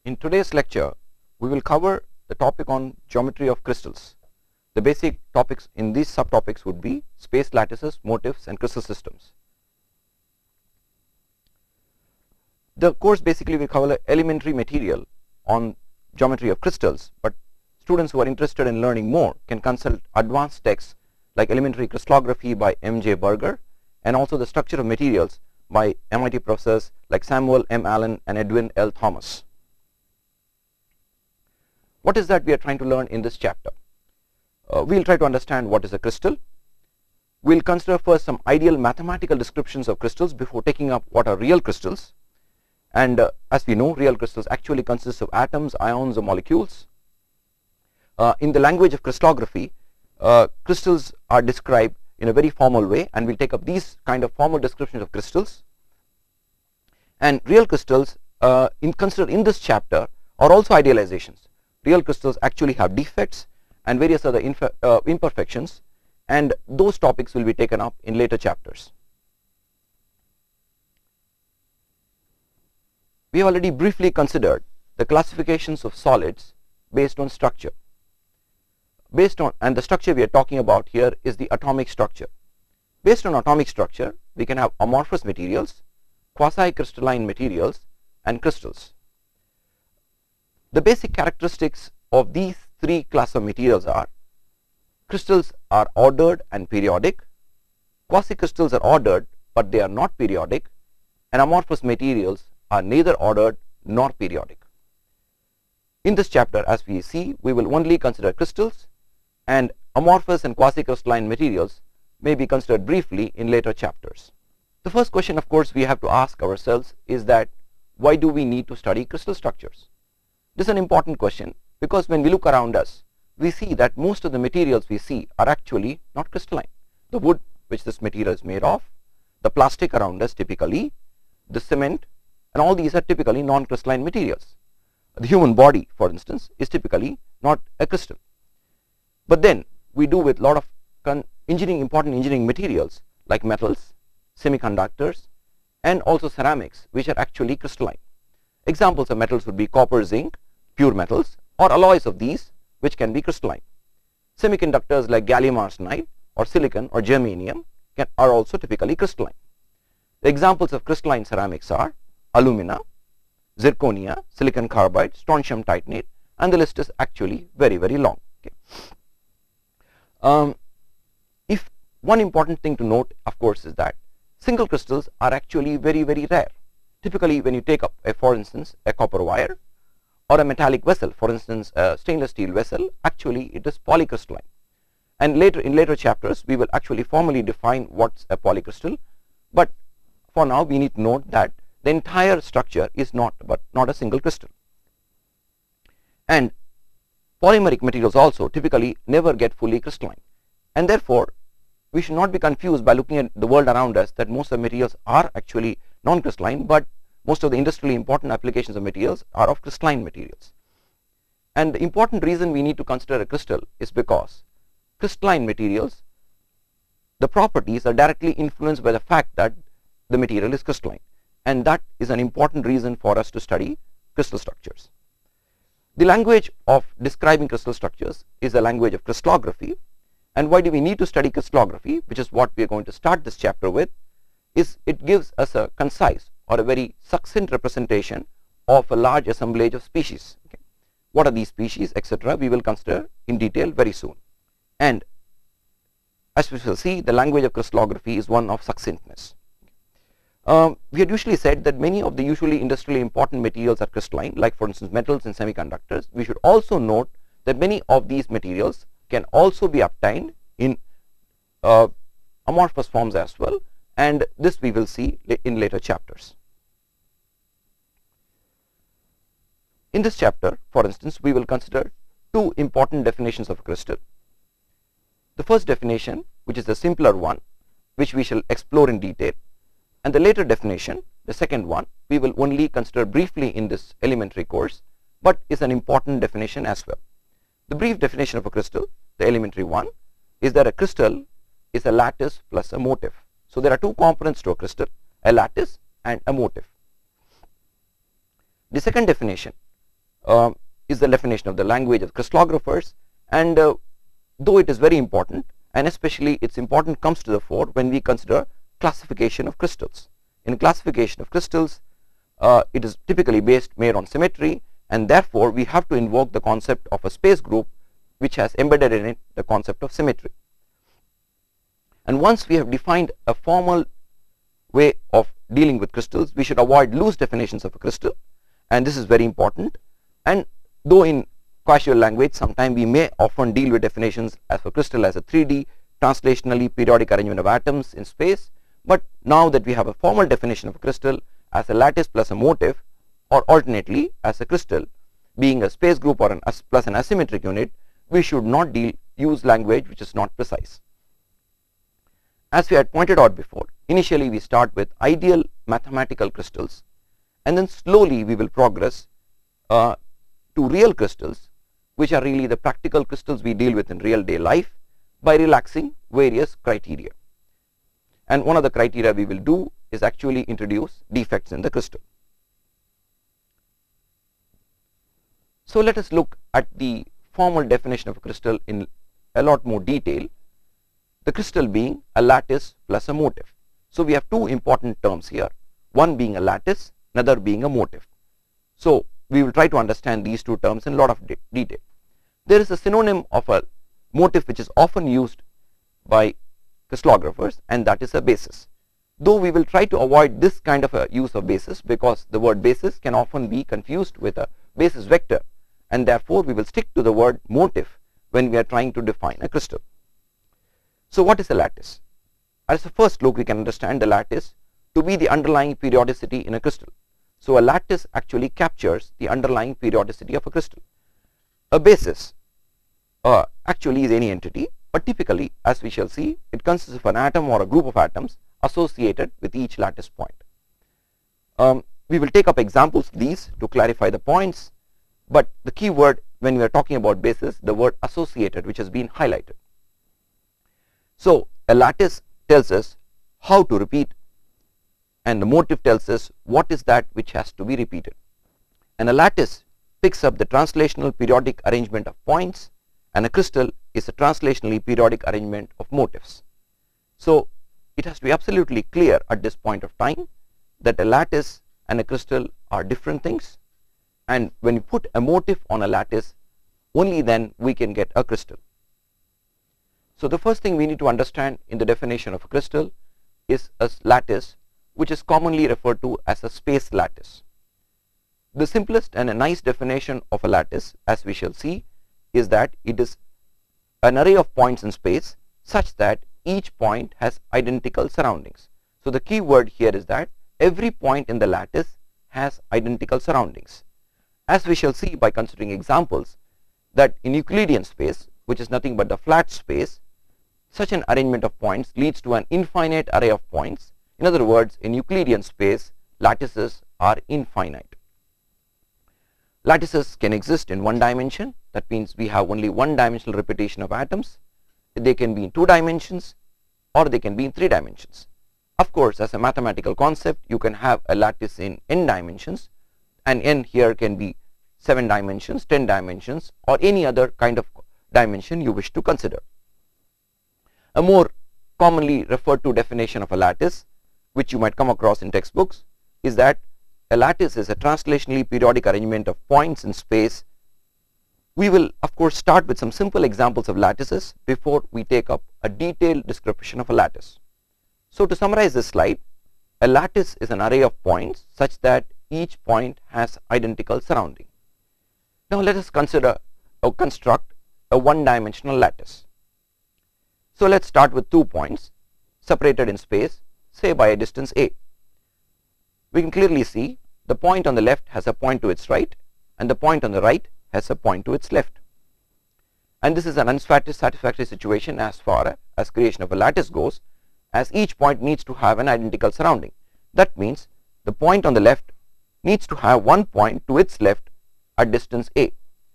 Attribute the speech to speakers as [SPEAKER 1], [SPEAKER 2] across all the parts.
[SPEAKER 1] In today's lecture, we will cover the topic on geometry of crystals. The basic topics in these subtopics would be space lattices, motifs, and crystal systems. The course basically will cover elementary material on geometry of crystals, but students who are interested in learning more can consult advanced texts like Elementary Crystallography by M.J. Berger and also the Structure of Materials by MIT professors like Samuel M. Allen and Edwin L. Thomas. What is that we are trying to learn in this chapter? We will try to understand what is a crystal. We will consider first some ideal mathematical descriptions of crystals before taking up what are real crystals. And as we know, real crystals actually consist of atoms, ions, or molecules. In the language of crystallography, crystals are described in a very formal way, and we'll take up these kind of formal descriptions of crystals. And real crystals considered in this chapter are also idealizations. Real crystals actually have defects and various other imperfections, and those topics will be taken up in later chapters. We have already briefly considered the classifications of solids based on structure. And the structure we are talking about here is the atomic structure. Based on atomic structure, we can have amorphous materials, quasi-crystalline materials, and crystals. The basic characteristics of these three classes of materials are: crystals are ordered and periodic, quasi-crystals are ordered but they are not periodic, and amorphous materials are neither ordered nor periodic. In this chapter, as we see, we will only consider crystals, and amorphous and quasi-crystalline materials may be considered briefly in later chapters. The first question, of course, we have to ask ourselves is that why do we need to study crystal structures? This is an important question because when we look around us, we see that most of the materials we see are actually not crystalline. The wood which this material is made of, the plastic around us typically, the cement, and all these are typically non-crystalline materials. The human body, for instance, is typically not a crystal. But then we do with a lot of important engineering materials like metals, semiconductors, and also ceramics, which are actually crystalline. Examples of metals would be copper, zinc, pure metals, or alloys of these which can be crystalline. Semiconductors like gallium arsenide or silicon or germanium are also typically crystalline. The examples of crystalline ceramics are alumina, zirconia, silicon carbide, strontium titanate, and the list is actually very, very long. Okay. If one important thing to note, of course, is that single crystals are actually very, very rare. Typically, when you take up, for instance, a copper wire or a metallic vessel, for instance, a stainless steel vessel, actually it is polycrystalline. And in later chapters, we will actually formally define what's a polycrystal. But for now, we need to note that the entire structure is not a single crystal. And polymeric materials also typically never get fully crystalline, and therefore we should not be confused by looking at the world around us that most of the materials are actually non-crystalline, but most of the industrially important applications of materials are of crystalline materials. And the important reason we need to consider a crystal is because crystalline materials, the properties are directly influenced by the fact that the material is crystalline, and that is an important reason for us to study crystal structures. The language of describing crystal structures is the language of crystallography. And why do we need to study crystallography, which is what we are going to start this chapter with, is it gives us a concise or a very succinct representation of a large assemblage of species. Okay. What are these species, etc., we will consider in detail very soon. And as we shall see, the language of crystallography is one of succinctness. We had usually said that many of the usually industrially important materials are crystalline, like for instance metals and semiconductors. We should also note that many of these materials can also be obtained in amorphous forms as well, and this we will see in later chapters. In this chapter, for instance, we will consider two important definitions of a crystal. The first definition, which is the simpler one, which we shall explore in detail, and the later definition, the second one, we will only consider briefly in this elementary course, but is an important definition as well. The brief definition of a crystal, the elementary one, is that a crystal is a lattice plus a motif. So there are two components to a crystal, a lattice and a motif. The second definition is the definition of the language of crystallographers, and though it is very important, and especially its importance comes to the fore when we consider classification of crystals. In classification of crystals, it is typically made on symmetry, and therefore we have to invoke the concept of a space group which has embedded in it the concept of symmetry. And once we have defined a formal way of dealing with crystals, we should avoid loose definitions of a crystal, and this is very important. And though in casual language sometimes we may often deal with definitions as a crystal as a 3D translationally periodic arrangement of atoms in space, but now that we have a formal definition of a crystal as a lattice plus a motif, or alternately as a crystal being a space group or plus an asymmetric unit, we should not use language which is not precise. As we had pointed out before, initially we start with ideal mathematical crystals, and then slowly we will progress to real crystals, which are really the practical crystals we deal with in real day life, by relaxing various criteria. And one of the criteria we will do is actually introduce defects in the crystal. So let us look at the formal definition of a crystal in a lot more detail, the crystal being a lattice plus a motif. So we have two important terms here, one being a lattice, another being a motif. So we will try to understand these two terms in a lot of detail. There is a synonym of a motif which is often used by crystallographers, and that is a basis. Though we will try to avoid this kind of a use of basis, because the word basis can often be confused with a basis vector, and therefore we will stick to the word motif when we are trying to define a crystal. So what is a lattice? As a first look, we can understand the lattice to be the underlying periodicity in a crystal. So a lattice actually captures the underlying periodicity of a crystal. A basis actually is any entity, but typically, as we shall see, it consists of an atom or a group of atoms associated with each lattice point. We will take up examples of these to clarify the points, but the key word when we are talking about basis, the word associated, which has been highlighted. So a lattice tells us how to repeat, and the motif tells us what is that which has to be repeated. And a lattice picks up the translational periodic arrangement of points, and a crystal is a translationally periodic arrangement of motifs. So it has to be absolutely clear at this point of time that a lattice and a crystal are different things, and when you put a motif on a lattice, only then we can get a crystal. So the first thing we need to understand in the definition of a crystal is a lattice, which is commonly referred to as a space lattice. The simplest and a nice definition of a lattice, as we shall see, is that it is an array of points in space such that each point has identical surroundings. So the key word here is that every point in the lattice has identical surroundings. As we shall see by considering examples, that in Euclidean space, which is nothing but the flat space, such an arrangement of points leads to an infinite array of points. In other words, in Euclidean space, lattices are infinite. Lattices can exist in one dimension, that means we have only one dimensional repetition of atoms. They can be in 2 dimensions, or they can be in 3 dimensions. Of course, as a mathematical concept, you can have a lattice in n dimensions, and n here can be 7 dimensions, 10 dimensions, or any other kind of dimension you wish to consider. A more commonly referred to definition of a lattice, which you might come across in textbooks, is that a lattice is a translationally periodic arrangement of points in space. We will of course start with some simple examples of lattices before we take up a detailed description of a lattice. So to summarize this slide, a lattice is an array of points such that each point has identical surrounding. Now let us consider or construct a one-dimensional lattice. So let's start with 2 points separated in space, say by a distance a. We can clearly see the point on the left has a point to its right, and the point on the right has a point to its left. And this is an unsatisfactory situation as far as creation of a lattice goes, as each point needs to have an identical surrounding. That means the point on the left needs to have one point to its left at distance a,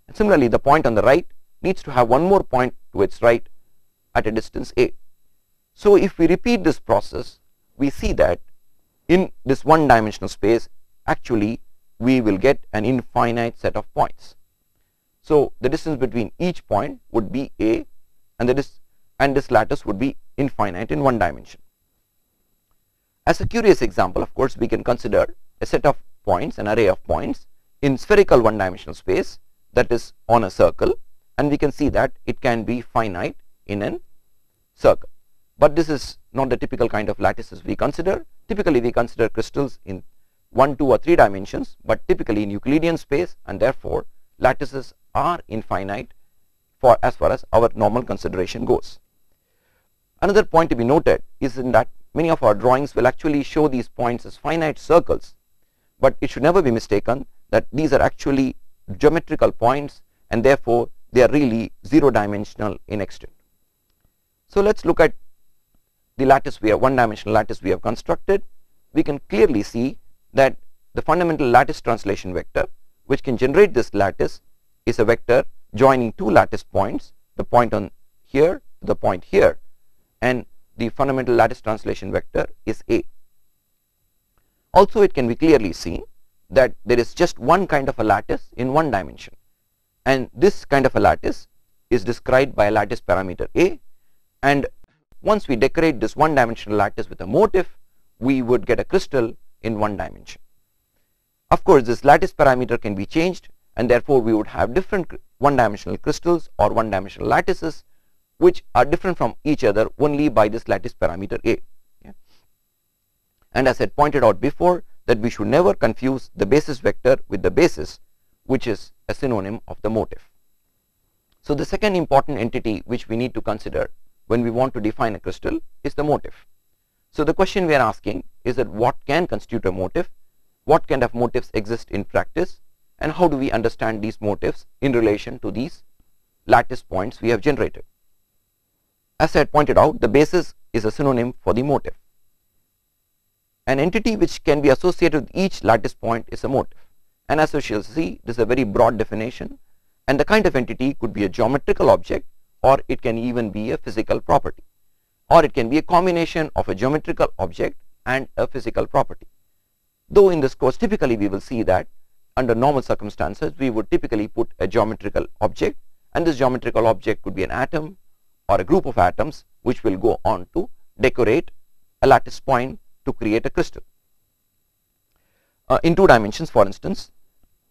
[SPEAKER 1] and similarly the point on the right needs to have one more point to its right at a distance a. So if we repeat this process, we see that in this one-dimensional space, actually we will get an infinite set of points. So the distance between each point would be a, and this lattice would be infinite in one dimension. As a curious example, of course, we can consider a set of points, an array of points in spherical one-dimensional space that is on a circle, and we can see that it can be finite in a circle. But this is not the typical kind of lattices we consider. Typically we consider crystals in 1, 2 or 3 dimensions, but typically in Euclidean space, and therefore lattices are infinite for as far as our normal consideration goes. Another point to be noted is in that many of our drawings will actually show these points as finite circles, but it should never be mistaken that these are actually geometrical points, and therefore they are really 0-dimensional in extent. So let's look at the lattice we have, one-dimensional lattice we have constructed. We can clearly see that the fundamental lattice translation vector which can generate this lattice is a vector joining two lattice points, the point on here to the point here, and the fundamental lattice translation vector is A. Also, it can be clearly seen that there is just one kind of a lattice in one dimension, and this kind of a lattice is described by a lattice parameter A, and once we decorate this one-dimensional lattice with a motif, we would get a crystal in one dimension. Of course, this lattice parameter can be changed, and therefore we would have different one-dimensional crystals or one-dimensional lattices which are different from each other only by this lattice parameter A. Yeah. And as I pointed out before, that we should never confuse the basis vector with the basis, which is a synonym of the motif. So the second important entity which we need to consider when we want to define a crystal is the motif. So the question we are asking is that what can constitute a motif, what kind of motifs exist in practice, and how do we understand these motifs in relation to these lattice points we have generated. As I had pointed out, the basis is a synonym for the motif. An entity which can be associated with each lattice point is a motif, and as we shall see, this is a very broad definition, and the kind of entity could be a geometrical object, or it can even be a physical property, or it can be a combination of a geometrical object and a physical property. Though in this course typically we will see that under normal circumstances we would typically put a geometrical object, and this geometrical object could be an atom or a group of atoms which will go on to decorate a lattice point to create a crystal. In 2 dimensions, for instance,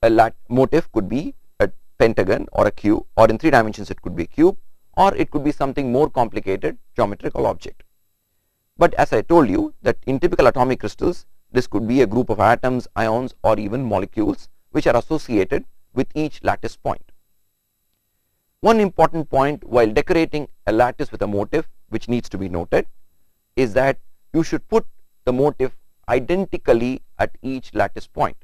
[SPEAKER 1] a motif could be a pentagon or a cube, or in 3 dimensions it could be a cube, or it could be something more complicated geometrical object. But as I told you that in typical atomic crystals, this could be a group of atoms, ions, or even molecules which are associated with each lattice point. One important point while decorating a lattice with a motif which needs to be noted is that you should put the motif identically at each lattice point.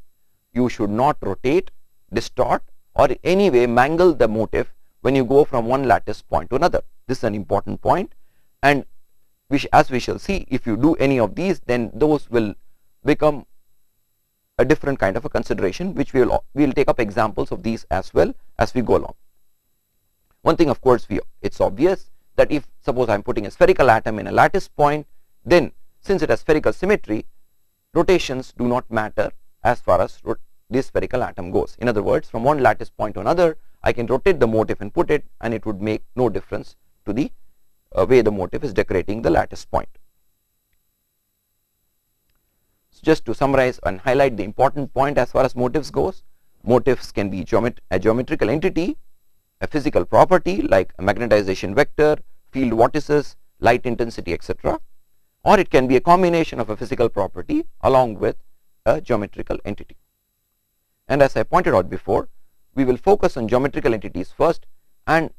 [SPEAKER 1] You should not rotate, distort, or in any way mangle the motif when you go from one lattice point to another. This is an important point, and as we shall see, if you do any of these, then those will become a different kind of a consideration, which we will take up examples of these as well as we go along. One thing, of course, it's obvious that if suppose I am putting a spherical atom in a lattice point, then since it has spherical symmetry, rotations do not matter as far as this spherical atom goes. In other words, from one lattice point to another, I can rotate the motif and put it, and it would make no difference to the way the motif is decorating the lattice point. So just to summarize and highlight the important point as far as motifs goes, motifs can be a geometrical entity, a physical property like a magnetization vector, field vortices, light intensity, etc., or it can be a combination of a physical property along with a geometrical entity. And as I pointed out before, we will focus on geometrical entities first, and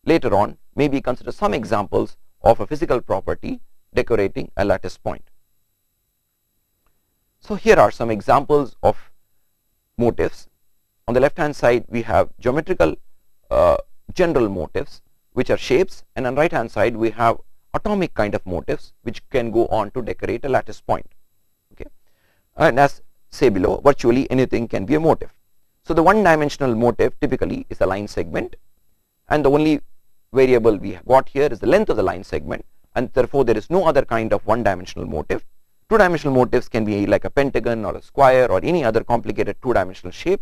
[SPEAKER 1] later on maybe consider some examples of a physical property decorating a lattice point. So here are some examples of motifs. On the left hand side we have geometrical general motifs which are shapes, and on the right hand side we have atomic kind of motifs which can go on to decorate a lattice point. Okay, and as say below, virtually anything can be a motif. So the one-dimensional motif typically is a line segment, and the only variable we have got here is the length of the line segment, and therefore there is no other kind of one-dimensional motif. Two-dimensional motifs can be like a pentagon or a square or any other complicated two-dimensional shape.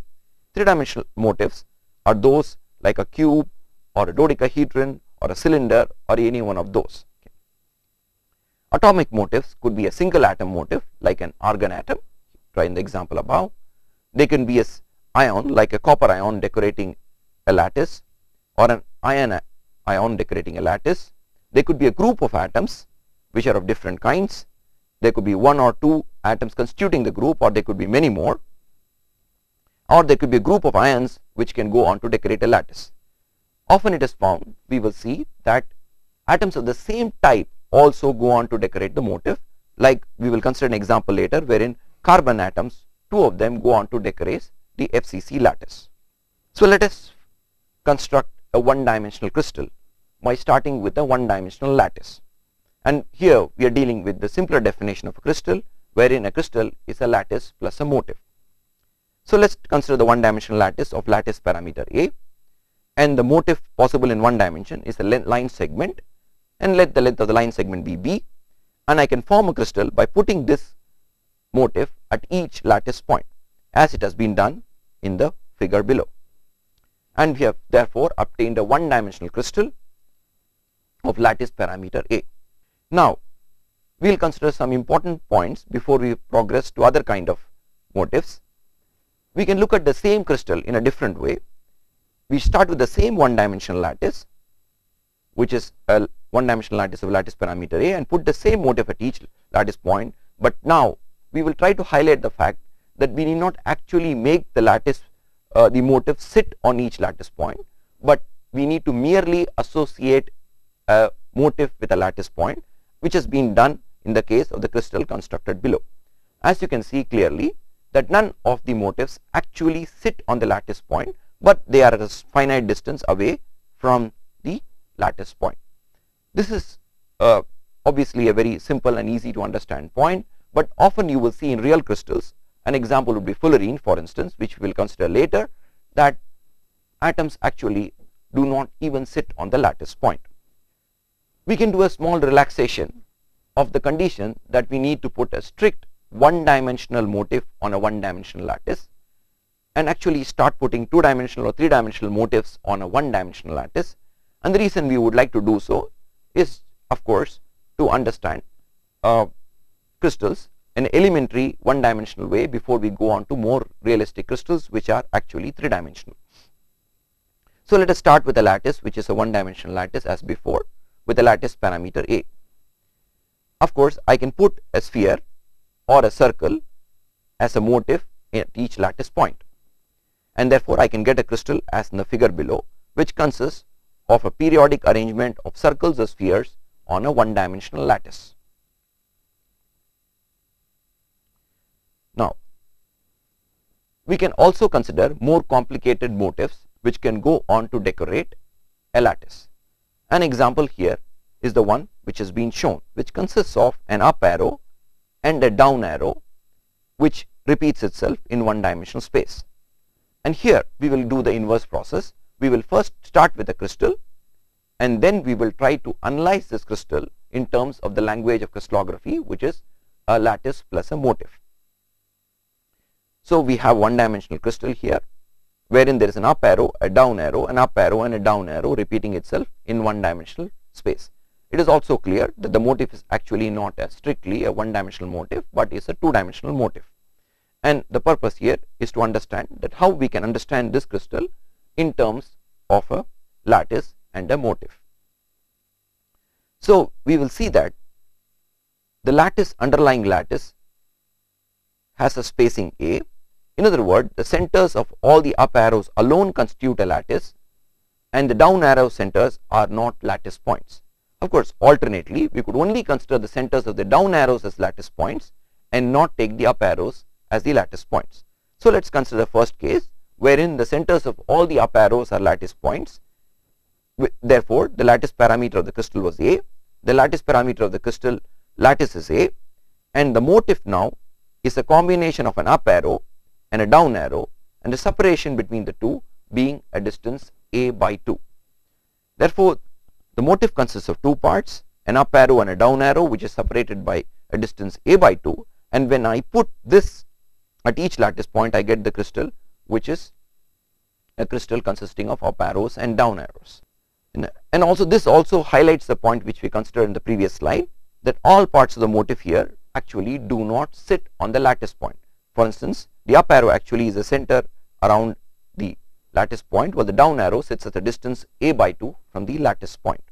[SPEAKER 1] Three-dimensional motifs are those like a cube or a dodecahedron or a cylinder or any one of those. Okay. Atomic motifs could be a single atom motif like an argon atom, try in the example above. They can be an ion like a copper ion decorating a lattice or an ion decorating a lattice. They could be a group of atoms which are of different kinds. There could be one or two atoms constituting the group, or there could be many more, or there could be a group of ions which can go on to decorate a lattice. Often it is found, we will see that atoms of the same type also go on to decorate the motif, like we will consider an example later wherein carbon atoms, two of them go on to decorate the FCC lattice. So let us construct a one-dimensional crystal by starting with a one-dimensional lattice. And here we are dealing with the simpler definition of a crystal, wherein a crystal is a lattice plus a motif. So let's consider the one-dimensional lattice of lattice parameter A, and the motif possible in one dimension is a line segment, and let the length of the line segment be B, and I can form a crystal by putting this motif at each lattice point, as it has been done in the figure below. And we have therefore obtained a one-dimensional crystal of lattice parameter A. Now we will consider some important points before we progress to other kind of motifs. We can look at the same crystal in a different way. We start with the same one-dimensional lattice, which is a one-dimensional lattice of lattice parameter A, and put the same motif at each lattice point. But now we will try to highlight the fact that we need not actually make the lattice the motif sit on each lattice point, but we need to merely associate a motif with a lattice point, which has been done in the case of the crystal constructed below. As you can see clearly that none of the motifs actually sit on the lattice point, but they are at a finite distance away from the lattice point. This is obviously a very simple and easy to understand point, but often you will see in real crystals, an example would be fullerene for instance, which we will consider later, that atoms actually do not even sit on the lattice point. We can do a small relaxation of the condition that we need to put a strict one-dimensional motif on a one-dimensional lattice, and actually start putting two-dimensional or three-dimensional motifs on a one-dimensional lattice. And the reason we would like to do so is, of course, to understand crystals in an elementary one-dimensional way before we go on to more realistic crystals which are actually three-dimensional. So let us start with a lattice which is a one-dimensional lattice as before, with a lattice parameter A. Of course, I can put a sphere or a circle as a motif at each lattice point, and therefore I can get a crystal as in the figure below, which consists of a periodic arrangement of circles or spheres on a one-dimensional lattice. Now we can also consider more complicated motifs which can go on to decorate a lattice. An example here is the one which has been shown, which consists of an up arrow and a down arrow which repeats itself in one-dimensional space. And here we will do the inverse process. We will first start with a crystal, and then we will try to analyze this crystal in terms of the language of crystallography, which is a lattice plus a motif. So we have one-dimensional crystal here, wherein there is an up arrow, a down arrow, an up arrow and a down arrow repeating itself in one-dimensional space. It is also clear that the motif is actually not strictly a one-dimensional motif, but is a two-dimensional motif. And the purpose here is to understand that how we can understand this crystal in terms of a lattice and a motif. So we will see that the lattice, underlying lattice, has a spacing A. In other words, the centers of all the up arrows alone constitute a lattice, and the down arrow centers are not lattice points. Of course, alternately, we could only consider the centers of the down arrows as lattice points and not take the up arrows as the lattice points. So let us consider the first case, wherein the centers of all the up arrows are lattice points. Therefore, the lattice parameter of the crystal was A. The lattice parameter of the crystal lattice is A, and the motif now is a combination of an up arrow and a down arrow, and the separation between the two being a distance A by 2. Therefore, the motif consists of two parts, an up arrow and a down arrow, which is separated by a distance a by 2, and when I put this at each lattice point, I get the crystal, which is a crystal consisting of up arrows and down arrows. And also this also highlights the point which we considered in the previous slide, that all parts of the motif here actually do not sit on the lattice point. For instance, the up arrow actually is a center around the lattice point, while the down arrow sits at a distance a by 2 from the lattice point.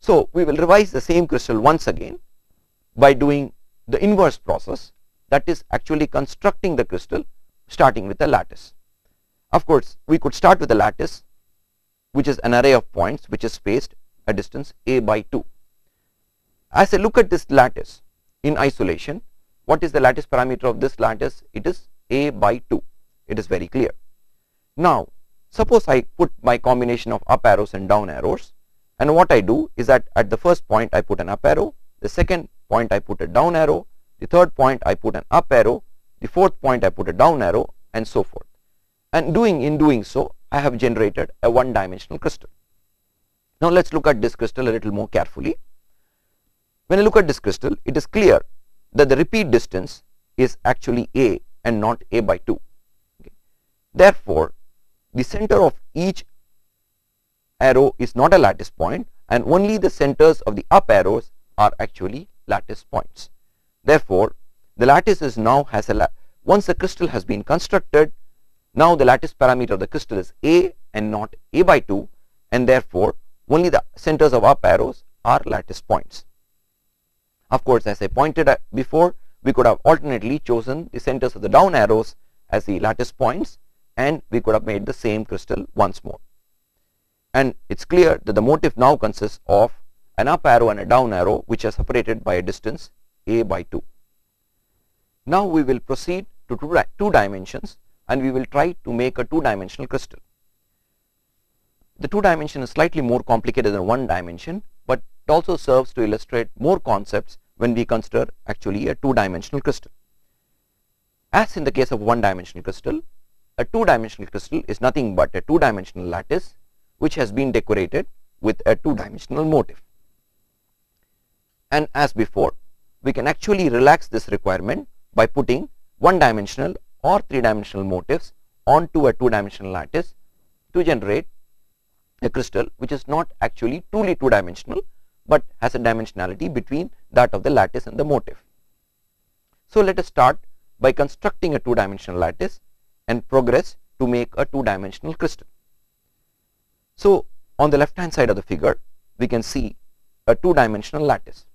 [SPEAKER 1] So we will revise the same crystal once again by doing the inverse process, that is actually constructing the crystal starting with a lattice. Of course, we could start with a lattice which is an array of points which is spaced a distance a by 2. As I look at this lattice in isolation, what is the lattice parameter of this lattice? It is a by 2. It is very clear. Now suppose I put my combination of up arrows and down arrows, and what I do is that at the first point I put an up arrow, the second point I put a down arrow, the third point I put an up arrow, the fourth point I put a down arrow, and so forth. And in doing so, I have generated a one-dimensional crystal. Now let's look at this crystal a little more carefully. When I look at this crystal, it is clear that the repeat distance is actually a and not a by 2. Okay. Therefore, the center of each arrow is not a lattice point, and only the centers of the up arrows are actually lattice points. Therefore, the lattice is now has a once the crystal has been constructed, now the lattice parameter of the crystal is a and not a by 2, and therefore only the centers of up arrows are lattice points. Of course, as I pointed out before, we could have alternately chosen the centers of the down arrows as the lattice points, and we could have made the same crystal once more. And it's clear that the motif now consists of an up arrow and a down arrow which are separated by a distance a by 2. Now we will proceed to two dimensions, and we will try to make a two-dimensional crystal. The two dimension is slightly more complicated than one dimension, but it also serves to illustrate more concepts when we consider actually a two-dimensional crystal. As in the case of one-dimensional crystal, a two-dimensional crystal is nothing but a two-dimensional lattice which has been decorated with a two-dimensional motif. And as before, we can actually relax this requirement by putting one-dimensional or three-dimensional motifs onto a two-dimensional lattice to generate a crystal which is not actually truly two-dimensional, but has a dimensionality between that of the lattice and the motif. So let us start by constructing a two-dimensional lattice and progress to make a two-dimensional crystal. So on the left hand side of the figure, we can see a two-dimensional lattice.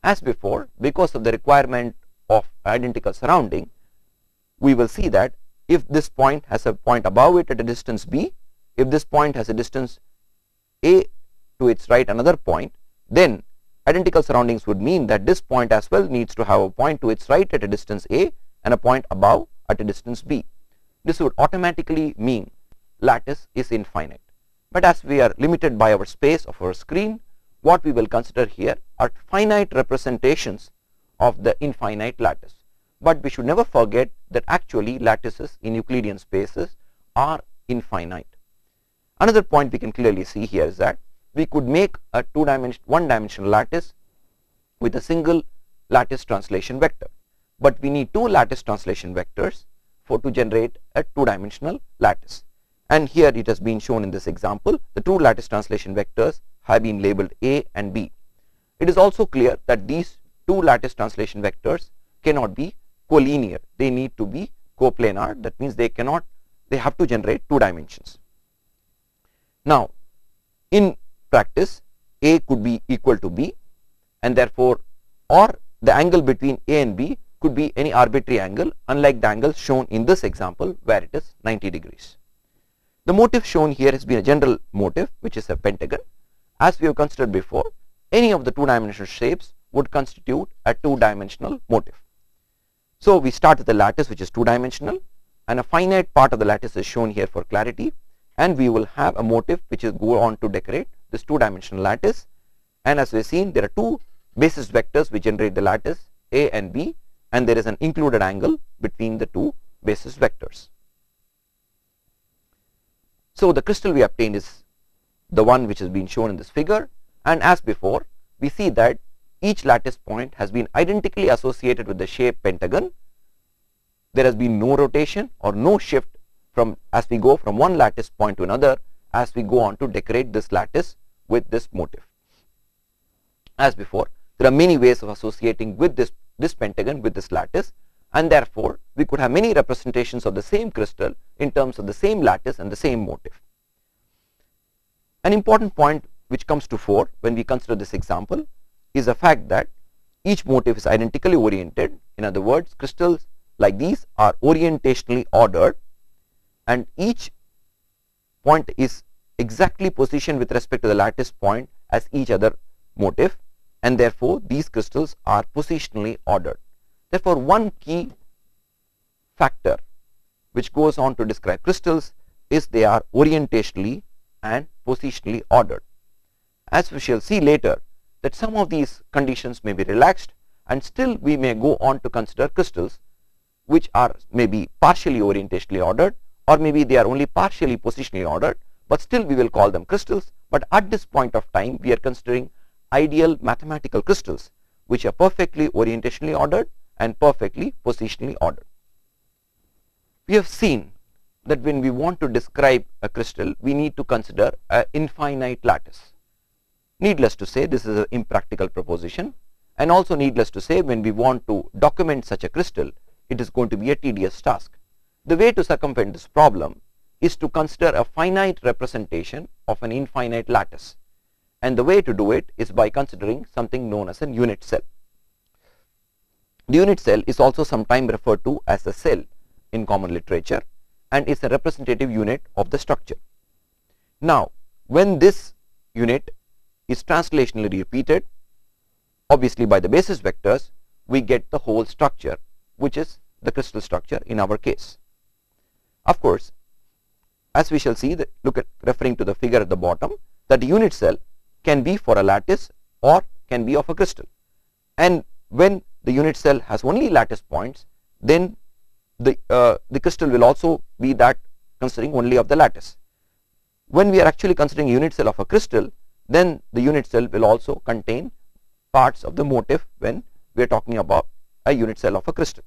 [SPEAKER 1] As before, because of the requirement of identical surrounding, we will see that if this point has a point above it at a distance b, if this point has a distance a to its right another point, then identical surroundings would mean that this point as well needs to have a point to its right at a distance a and a point above at a distance b. This would automatically mean lattice is infinite. But as we are limited by our space of our screen, what we will consider here are finite representations of the infinite lattice. But we should never forget that actually lattices in Euclidean spaces are infinite. Another point we can clearly see here is that we could make a one-dimensional lattice with a single lattice translation vector, but we need two lattice translation vectors to generate a two-dimensional lattice. And here it has been shown in this example, the two lattice translation vectors have been labeled a and b. It is also clear that these two lattice translation vectors cannot be collinear, they need to be coplanar. That means they have to generate two dimensions. Now in practice, a could be equal to b, and therefore or the angle between a and b could be any arbitrary angle, unlike the angle shown in this example where it is 90 degrees. The motif shown here has been a general motif which is a pentagon. As we have considered before, any of the two-dimensional shapes would constitute a two-dimensional motif. So we start with the lattice which is two-dimensional, and a finite part of the lattice is shown here for clarity, and we will have a motif which is go on to decorate this two-dimensional lattice. And as we have seen, there are two basis vectors which generate the lattice a and b, and there is an included angle between the two basis vectors. So the crystal we obtained is the one which has been shown in this figure, and as before we see that each lattice point has been identically associated with the shape pentagon. There has been no rotation or no shift from as we go from one lattice point to another as we go on to decorate this lattice with this motif. As before, there are many ways of associating with this pentagon with this lattice, and therefore we could have many representations of the same crystal in terms of the same lattice and the same motif. An important point which comes to fore when we consider this example is the fact that each motif is identically oriented. In other words, crystals like these are orientationally ordered, and each point is exactly positioned with respect to the lattice point as each other motif, and therefore these crystals are positionally ordered. Therefore, one key factor which goes on to describe crystals is they are orientationally and positionally ordered. As we shall see later, that some of these conditions may be relaxed, and still we may go on to consider crystals which are maybe partially orientationally ordered, or maybe they are only partially positionally ordered, but still we will call them crystals. But at this point of time, we are considering ideal mathematical crystals which are perfectly orientationally ordered and perfectly positionally ordered. We have seen that when we want to describe a crystal, we need to consider an infinite lattice. Needless to say, this is an impractical proposition, and also needless to say, when we want to document such a crystal, it is going to be a tedious task. The way to circumvent this problem is to consider a finite representation of an infinite lattice, and the way to do it is by considering something known as a unit cell. The unit cell is also sometimes referred to as a cell in common literature, and is a representative unit of the structure. Now, when this unit is translationally repeated, obviously by the basis vectors, we get the whole structure, which is the crystal structure in our case. Of course, as we shall see, referring to the figure at the bottom, that the unit cell can be for a lattice or can be of a crystal, and when the unit cell has only lattice points, then the crystal will also be that considering only of the lattice. When we are actually considering unit cell of a crystal, then the unit cell will also contain parts of the motif when we are talking about a unit cell of a crystal.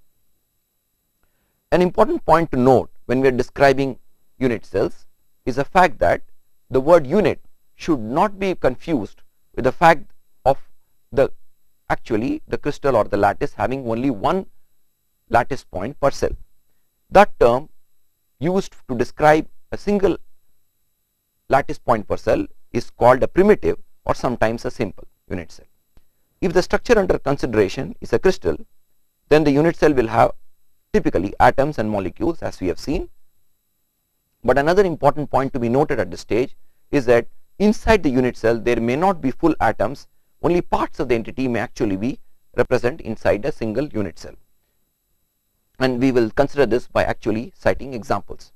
[SPEAKER 1] An important point to note when we are describing unit cells is the fact that the word unit should not be confused with the fact of actually the crystal or the lattice having only one lattice point per cell. That term used to describe a single lattice point per cell is called a primitive or sometimes a simple unit cell. If the structure under consideration is a crystal, then the unit cell will have typically atoms and molecules, as we have seen. But another important point to be noted at this stage is that inside the unit cell there may not be full atoms, only parts of the entity may actually be represented inside a single unit cell, and we will consider this by actually citing examples.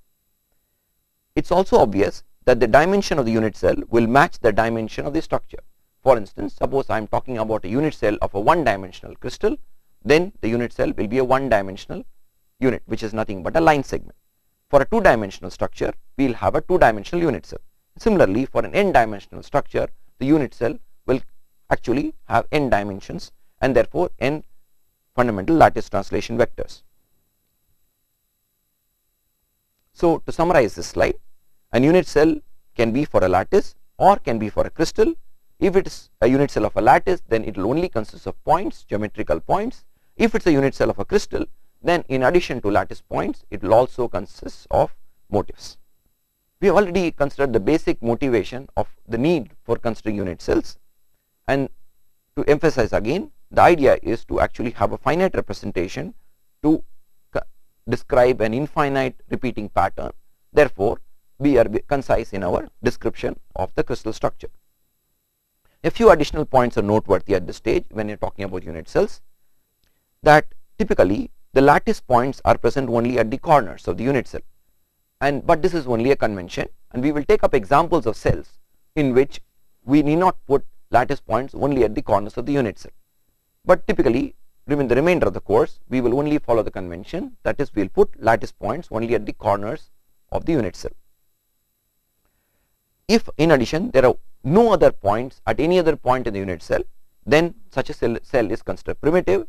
[SPEAKER 1] It is also obvious that the dimension of the unit cell will match the dimension of the structure. For instance, suppose I am talking about a unit cell of a one-dimensional crystal, then the unit cell will be a one-dimensional unit, which is nothing but a line segment. For a two-dimensional structure, we will have a two-dimensional unit cell. Similarly, for an n-dimensional structure, the unit cell will actually have n dimensions, and therefore n fundamental lattice translation vectors. So, to summarize this slide, an unit cell can be for a lattice or can be for a crystal. If it is a unit cell of a lattice, then it will only consist of points, geometrical points. If it is a unit cell of a crystal, then in addition to lattice points, it will also consist of motifs. We have already considered the basic motivation of the need for considering unit cells, and to emphasize again, the idea is to actually have a finite representation to describe an infinite repeating pattern. Therefore, we are concise in our description of the crystal structure. A few additional points are noteworthy at this stage when you are talking about unit cells, that typically the lattice points are present only at the corners of the unit cell, but this is only a convention, and we will take up examples of cells in which we need not put lattice points only at the corners of the unit cell. But typically, in the remainder of the course, we will only follow the convention, that is, we will put lattice points only at the corners of the unit cell. If in addition there are no other points at any other point in the unit cell, then such a cell is considered primitive,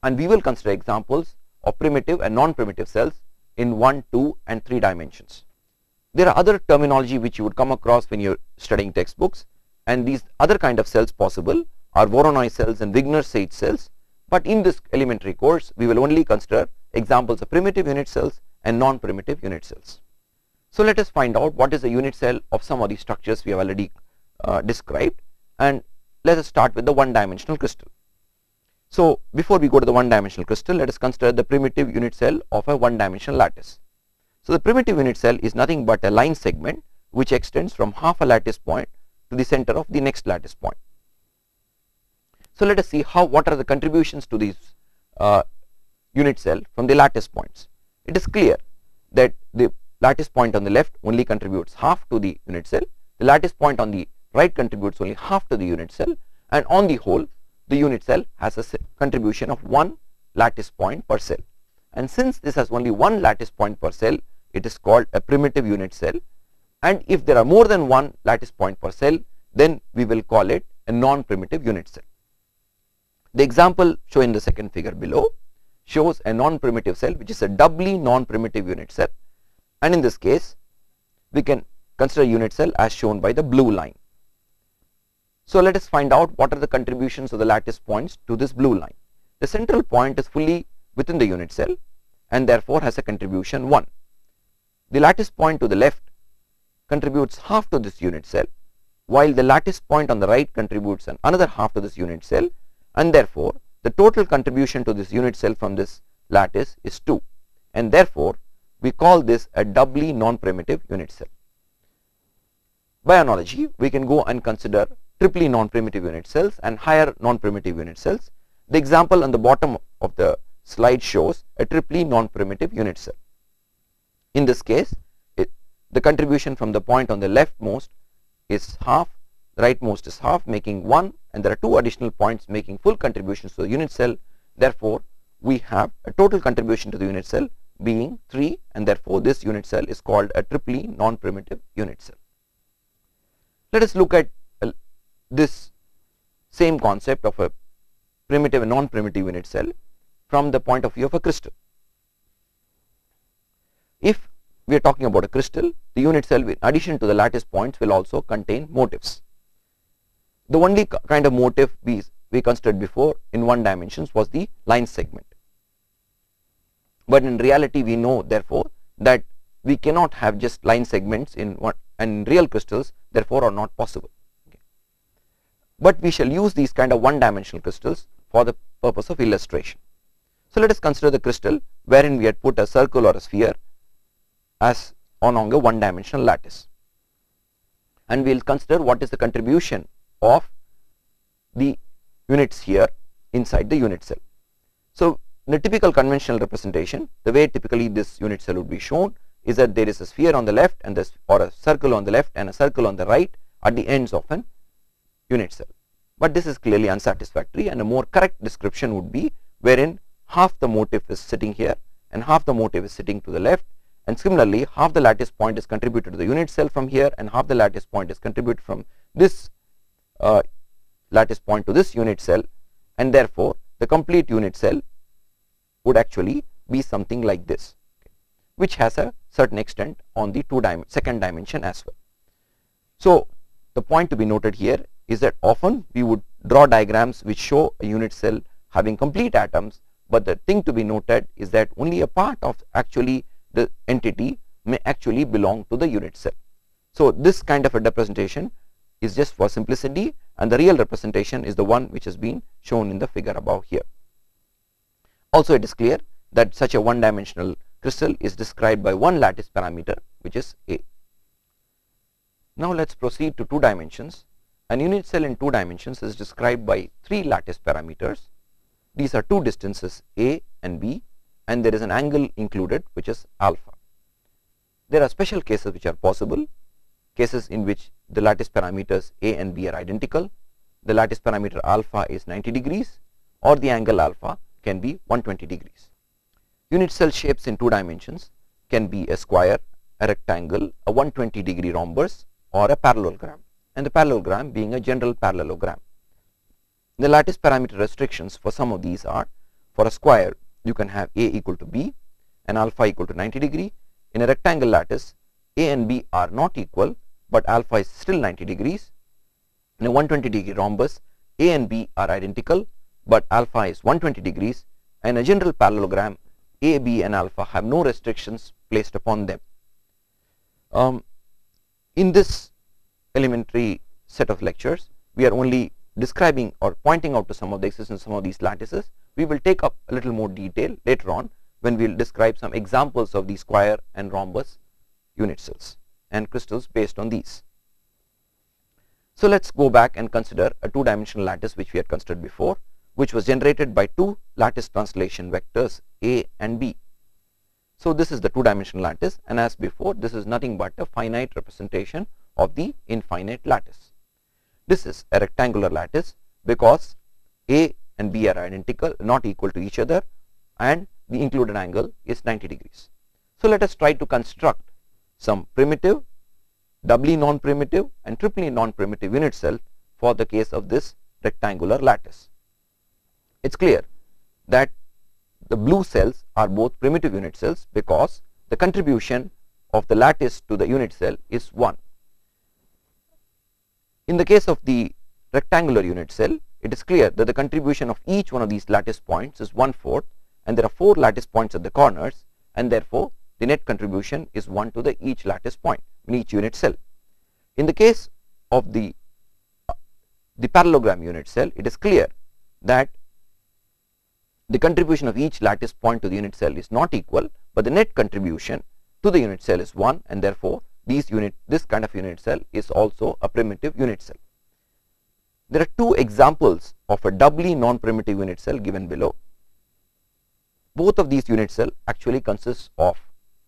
[SPEAKER 1] and we will consider examples of primitive and non-primitive cells in 1, 2 and 3 dimensions. There are other terminology which you would come across when you are studying textbooks, and these other kind of cells possible are Voronoi cells and Wigner-Sage cells, but in this elementary course we will only consider examples of primitive unit cells and non-primitive unit cells. So let us find out what is a unit cell of some of these structures we have already described, and let us start with the one-dimensional crystal. So before we go to the one-dimensional crystal, let us consider the primitive unit cell of a one-dimensional lattice. So the primitive unit cell is nothing but a line segment which extends from half a lattice point to the center of the next lattice point. So let us see what are the contributions to this unit cell from the lattice points. It is clear that the lattice point on the left only contributes half to the unit cell, the lattice point on the right contributes only half to the unit cell, and on the whole the unit cell has a contribution of 1 lattice point per cell. And since this has only 1 lattice point per cell, it is called a primitive unit cell, and if there are more than 1 lattice point per cell, then we will call it a non-primitive unit cell. The example shown in the second figure below shows a non-primitive cell which is a doubly non-primitive unit cell, and in this case we can consider unit cell as shown by the blue line. So let us find out what are the contributions of the lattice points to this blue line. The central point is fully within the unit cell and therefore has a contribution 1. The lattice point to the left contributes half to this unit cell, while the lattice point on the right contributes another half to this unit cell, and therefore the total contribution to this unit cell from this lattice is 2, and therefore we call this a doubly non-primitive unit cell. By analogy, we can go and consider triply non-primitive unit cells and higher non-primitive unit cells. The example on the bottom of the slide shows a triply non-primitive unit cell. In this case, the contribution from the point on the leftmost is half, the rightmost is half, making 1, and there are 2 additional points making full contributions to the unit cell. Therefore, we have a total contribution to the unit cell being 3, and therefore this unit cell is called a triply non-primitive unit cell. Let us look at this same concept of a primitive and non-primitive unit cell from the point of view of a crystal. If we are talking about a crystal, the unit cell in addition to the lattice points will also contain motifs. The only kind of motif we considered before in 1 dimensions was the line segment, but in reality we know therefore that we cannot have just line segments in one, and real crystals therefore are not possible. But we shall use these kind of 1-dimensional crystals for the purpose of illustration. So let us consider the crystal wherein we had put a circle or a sphere as on a 1-dimensional lattice, and we will consider what is the contribution of the units here inside the unit cell. So in the typical conventional representation, the way typically this unit cell would be shown is that there is a sphere on the left and or a circle on the left and a circle on the right at the ends of an unit cell. But this is clearly unsatisfactory, and a more correct description would be wherein half the motif is sitting here and half the motif is sitting to the left, and similarly half the lattice point is contributed to the unit cell from here and half the lattice point is contributed from this lattice point to this unit cell, and therefore the complete unit cell would actually be something like this, which has a certain extent on the second dimension as well. So the point to be noted here is that often we would draw diagrams which show a unit cell having complete atoms, but the thing to be noted is that only a part of actually the entity may actually belong to the unit cell. So this kind of a representation is just for simplicity, and the real representation is the one which has been shown in the figure above here. Also, it is clear that such a 1-dimensional crystal is described by 1 lattice parameter, which is A. Now let us proceed to 2 dimensions. An unit cell in 2 dimensions is described by 3 lattice parameters. These are 2 distances A and B, and there is an angle included which is alpha. There are special cases which are possible, cases in which the lattice parameters A and B are identical, the lattice parameter alpha is 90 degrees, or the angle alpha can be 120 degrees. Unit cell shapes in 2 dimensions can be a square, a rectangle, a 120 degree rhombus, or a parallelogram, and the parallelogram being a general parallelogram. The lattice parameter restrictions for some of these are, for a square you can have a equal to b and alpha equal to 90 degree. In a rectangle lattice, a and b are not equal, but alpha is still 90 degrees. In a 120 degree rhombus, a and b are identical, but alpha is 120 degrees, and a general parallelogram, a, b and alpha have no restrictions placed upon them. In this elementary set of lectures, we are only describing or pointing out to some of the existence of some of these lattices. We will take up a little more detail later on when we will describe some examples of these square and rhombus unit cells and crystals based on these. So let's go back and consider a two-dimensional lattice which we had considered before, which was generated by two lattice translation vectors a and b. So this is the two-dimensional lattice, and as before, this is nothing but a finite representation of the infinite lattice. This is a rectangular lattice because a and b are identical, not equal to each other, and the included angle is 90 degrees. So let us try to construct some primitive, doubly non-primitive and triply non-primitive unit cell for the case of this rectangular lattice. It's clear that the blue cells are both primitive unit cells because the contribution of the lattice to the unit cell is 1. In the case of the rectangular unit cell, it is clear that the contribution of each one of these lattice points is 1/4, and there are 4 lattice points at the corners, and therefore the net contribution is 1 to the each lattice point in each unit cell. In the case of the parallelogram unit cell, it is clear that the contribution of each lattice point to the unit cell is not equal, but the net contribution to the unit cell is 1, and therefore this kind of unit cell is also a primitive unit cell. There are two examples of a doubly non-primitive unit cell given below. Both of these unit cells actually consist of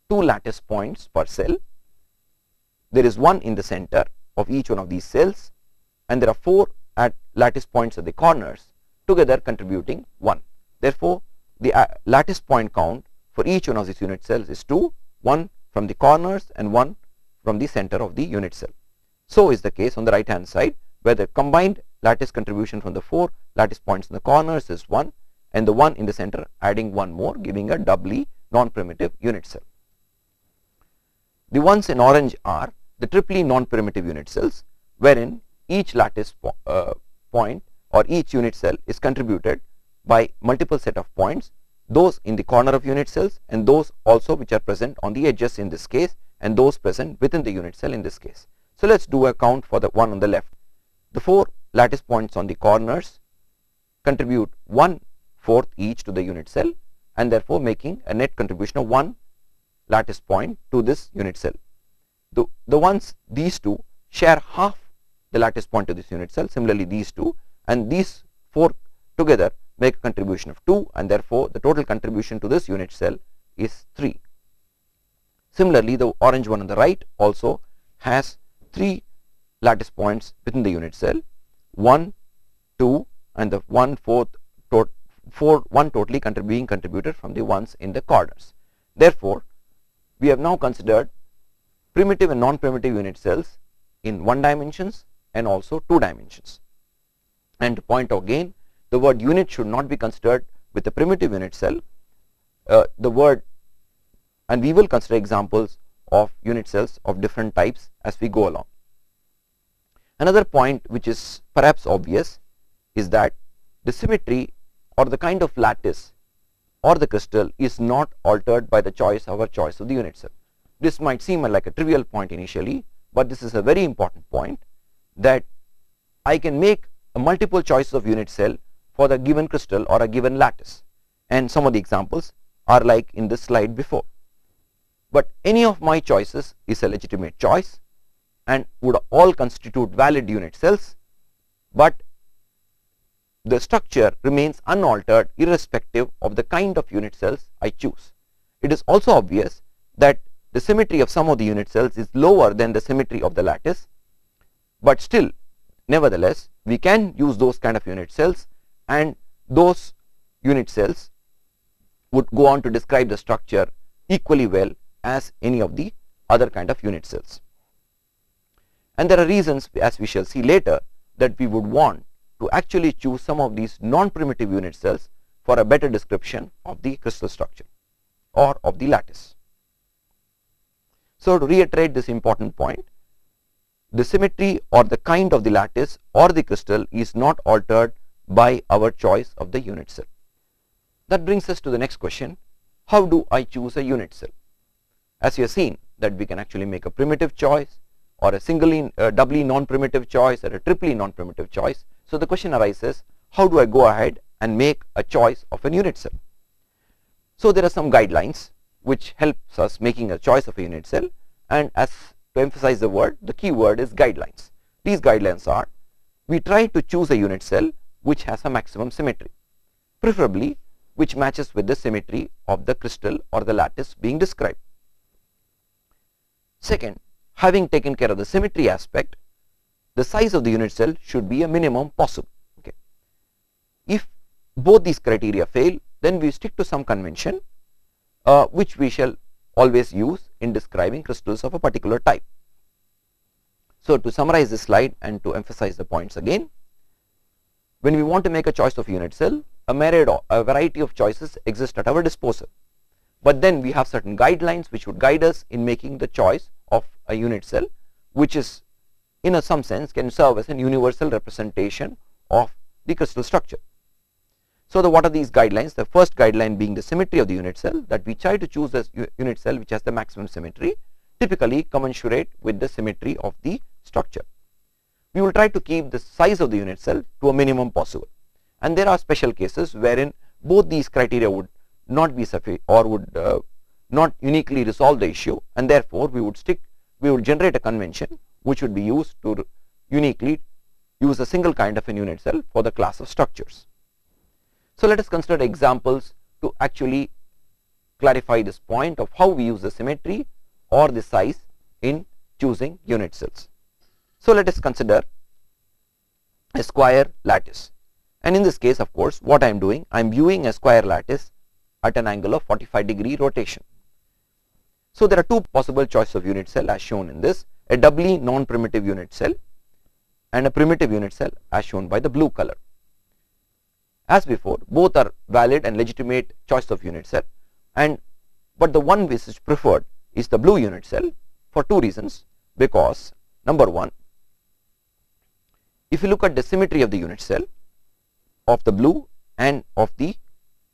[SPEAKER 1] 2 lattice points per cell. There is 1 in the center of each one of these cells, and there are 4 lattice points at the corners, together contributing 1. Therefore, the lattice point count for each one of these unit cells is 2, 1 from the corners and 1 from the center of the unit cell. So is the case on the right hand side, where the combined lattice contribution from the 4 lattice points in the corners is 1, and the 1 in the center adding 1 more, giving a doubly non-primitive unit cell. The ones in orange are the triply non-primitive unit cells, wherein each lattice point or each unit cell is contributed by multiple set of points, those in the corner of unit cells and those also which are present on the edges in this case, and those present within the unit cell in this case. So let's do a count for the one on the left. The 4 lattice points on the corners contribute 1/4 each to the unit cell, and therefore making a net contribution of 1 lattice point to this unit cell. The ones, these 2 share half the lattice point to this unit cell, similarly these 2, and these 4 together make a contribution of 2, and therefore the total contribution to this unit cell is 3. Similarly, the orange one on the right also has 3 lattice points within the unit cell, 1, 2, and the 1/4 1 totally being contributed from the ones in the corners. Therefore, we have now considered primitive and non-primitive unit cells in 1 dimensions and also 2 dimensions. And to point out again, the word unit should not be considered with a primitive unit cell. And we will consider examples of unit cells of different types as we go along. Another point which is perhaps obvious is that the symmetry or the kind of lattice or the crystal is not altered by the choice of the unit cell. This might seem like a trivial point initially, but this is a very important point, that I can make a multiple choices of unit cell for the given crystal or a given lattice, and some of the examples are like in this slide before. But any of my choices is a legitimate choice and would all constitute valid unit cells, but the structure remains unaltered irrespective of the kind of unit cells I choose. It is also obvious that the symmetry of some of the unit cells is lower than the symmetry of the lattice, but still, nevertheless, we can use those kind of unit cells, and those unit cells would go on to describe the structure equally well as any of the other kind of unit cells. And there are reasons, as we shall see later, that we would want to actually choose some of these non-primitive unit cells for a better description of the crystal structure or of the lattice. So to reiterate this important point, the symmetry or the kind of the lattice or the crystal is not altered by our choice of the unit cell. That brings us to the next question: how do I choose a unit cell? As you have seen that we can actually make a primitive choice or a doubly non-primitive choice or a triply non-primitive choice. So the question arises, how do I go ahead and make a choice of a unit cell? So there are some guidelines which helps us making a choice of a unit cell, and as to emphasize the word, the key word is guidelines. These guidelines are: we try to choose a unit cell which has a maximum symmetry, preferably which matches with the symmetry of the crystal or the lattice being described. Second, having taken care of the symmetry aspect, the size of the unit cell should be a minimum possible. Okay. If both these criteria fail, then we stick to some convention which we shall always use in describing crystals of a particular type. So to summarize this slide and to emphasize the points again, when we want to make a choice of unit cell, a variety of choices exist at our disposal, but then we have certain guidelines which would guide us in making the choice of a unit cell, which is in some sense can serve as a universal representation of the crystal structure. So what are these guidelines? The first guideline being the symmetry of the unit cell, that we try to choose a unit cell which has the maximum symmetry, typically commensurate with the symmetry of the structure. We will try to keep the size of the unit cell to a minimum possible, and there are special cases wherein both these criteria would not be sufficient or would not uniquely resolve the issue, and therefore we would generate a convention which would be used to uniquely use a single kind of a unit cell for the class of structures. So let us consider examples to actually clarify this point of how we use the symmetry or the size in choosing unit cells. So let us consider a square lattice, and in this case, of course, what I am doing, I am viewing a square lattice at an angle of 45-degree rotation. So there are two possible choices of unit cell as shown in this: a doubly non-primitive unit cell and a primitive unit cell as shown by the blue color. As before, both are valid and legitimate choice of unit cell, but the one which is preferred is the blue unit cell for two reasons. Because number one, if you look at the symmetry of the unit cell of the blue and of the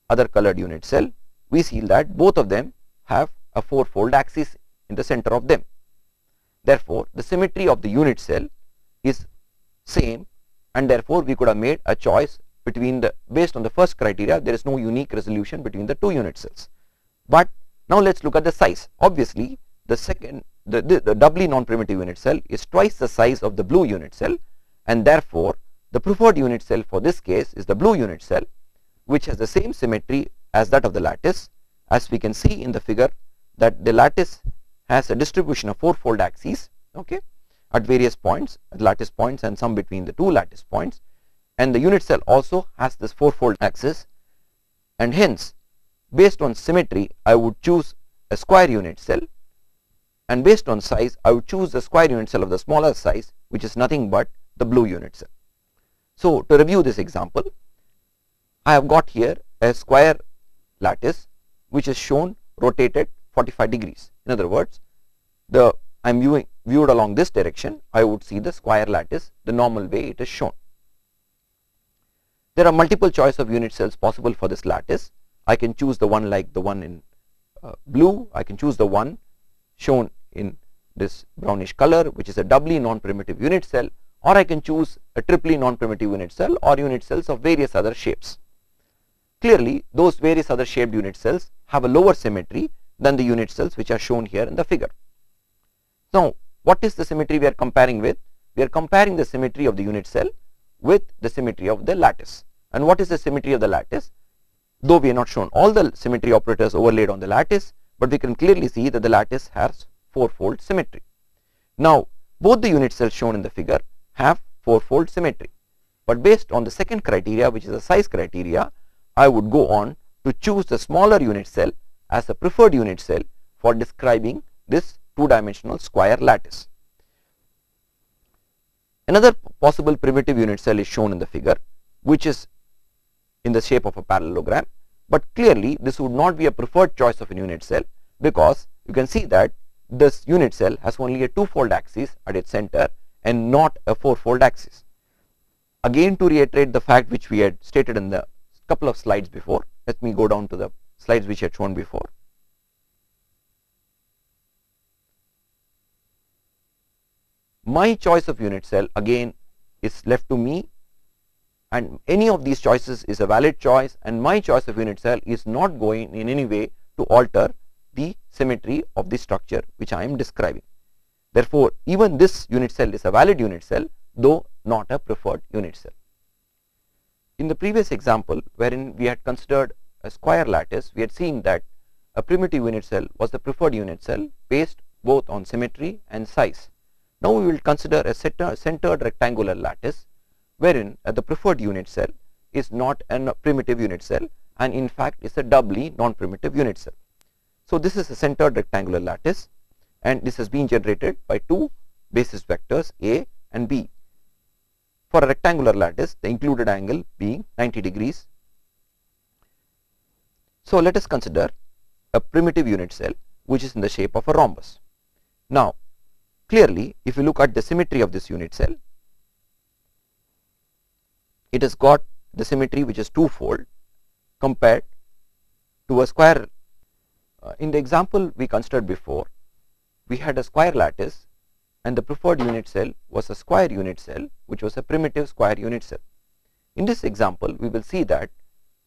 [SPEAKER 1] other colored unit cell, we see that both of them have a four-fold axis in the center of them. Therefore, the symmetry of the unit cell is same, and therefore we could have made a choice based on the first criteria. There is no unique resolution between the two unit cells. But now let's look at the size. Obviously, the doubly non-primitive unit cell is twice the size of the blue unit cell, and therefore the preferred unit cell for this case is the blue unit cell, which has the same symmetry as that of the lattice. As we can see in the figure, that the lattice has a distribution of four-fold axes, okay, at various points, at lattice points and some between the two lattice points, and the unit cell also has this four-fold axis, and hence based on symmetry I would choose a square unit cell, and based on size I would choose the square unit cell of the smaller size, which is nothing but the blue unit cell. So to review this example, I have got here a square lattice which is shown rotated 45 degrees. In other words, I am viewed along this direction, I would see the square lattice the normal way it is shown. There are multiple choice of unit cells possible for this lattice. I can choose the one like the one in blue, I can choose the one shown in this brownish color, which is a doubly non-primitive unit cell, or I can choose a triply non-primitive unit cell or unit cells of various other shapes. Clearly, those various other shaped unit cells have a lower symmetry than the unit cells which are shown here in the figure. Now, what is the symmetry we are comparing with? We are comparing the symmetry of the unit cell with the symmetry of the lattice. And what is the symmetry of the lattice? Though we have not shown all the symmetry operators overlaid on the lattice, but we can clearly see that the lattice has four-fold symmetry. Now, both the unit cells shown in the figure have four-fold symmetry, but based on the second criteria, which is the size criteria, I would go on to choose the smaller unit cell as a preferred unit cell for describing this two-dimensional square lattice. Another possible primitive unit cell is shown in the figure, which is in the shape of a parallelogram, but clearly this would not be a preferred choice of a unit cell, because you can see that this unit cell has only a two-fold axis at its center and not a four-fold axis. Again, to reiterate the fact which we had stated in the couple of slides before, let me go down to the slides which I had shown before. My choice of unit cell again is left to me, and any of these choices is a valid choice, and my choice of unit cell is not going in any way to alter the symmetry of the structure which I am describing. Therefore, even this unit cell is a valid unit cell, though not a preferred unit cell. In the previous example, wherein we had considered a square lattice, we had seen that a primitive unit cell was the preferred unit cell based both on symmetry and size. Now we will consider a centered rectangular lattice, wherein the preferred unit cell is not a primitive unit cell, and in fact is a doubly non-primitive unit cell. So this is a centered rectangular lattice, and this has been generated by two basis vectors A and B. For a rectangular lattice, the included angle being 90 degrees. So let us consider a primitive unit cell which is in the shape of a rhombus. Now clearly, if you look at the symmetry of this unit cell, it has got the symmetry which is twofold compared to a square. In the example we considered before, we had a square lattice and the preferred unit cell was a square unit cell which was a primitive square unit cell. In this example, we will see that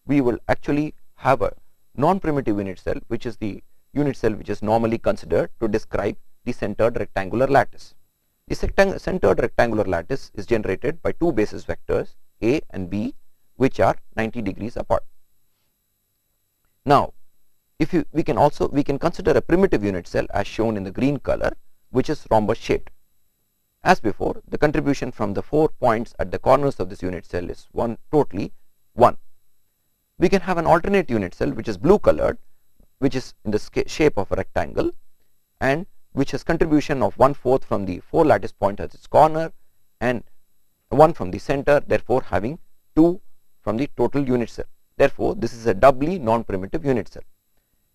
[SPEAKER 1] we will actually have a non-primitive unit cell, which is the unit cell which is normally considered to describe the centered rectangular lattice. The centered rectangular lattice is generated by two basis vectors A and B, which are 90 degrees apart. Now we can consider a primitive unit cell as shown in the green color, which is rhombus shaped. As before, the contribution from the 4 points at the corners of this unit cell is totally 1. We can have an alternate unit cell which is blue colored, which is in the shape of a rectangle and which has contribution of 1/4 from the 4 lattice points at its corner and 1 from the center, therefore having 2 from the total unit cell. Therefore, this is a doubly non-primitive unit cell.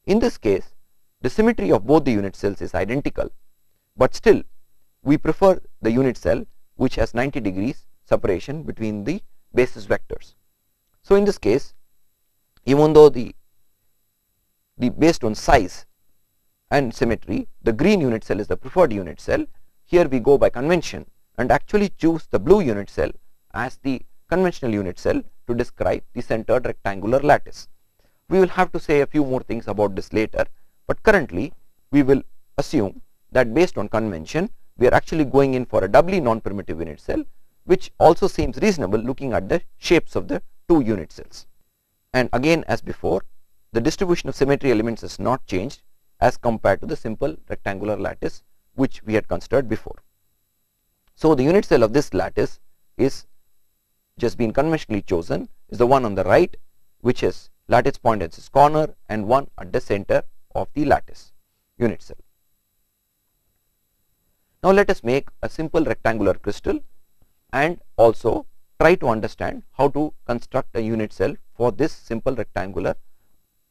[SPEAKER 1] In this case, the symmetry of both the unit cells is identical, but still we prefer the unit cell which has 90 degrees separation between the basis vectors. So in this case, even though the based on size and symmetry, the green unit cell is the preferred unit cell, here we go by convention and actually choose the blue unit cell as the conventional unit cell to describe the centered rectangular lattice. We will have to say a few more things about this later, but currently we will assume that based on convention we are actually going in for a doubly non-primitive unit cell, which also seems reasonable looking at the shapes of the two unit cells. And again, as before, the distribution of symmetry elements is not changed as compared to the simple rectangular lattice which we had considered before. So the unit cell of this lattice is just been conventionally chosen is the one on the right, which is lattice point at its corner and one at the center of the lattice unit cell. Now let us make a simple rectangular crystal and also try to understand how to construct a unit cell for this simple rectangular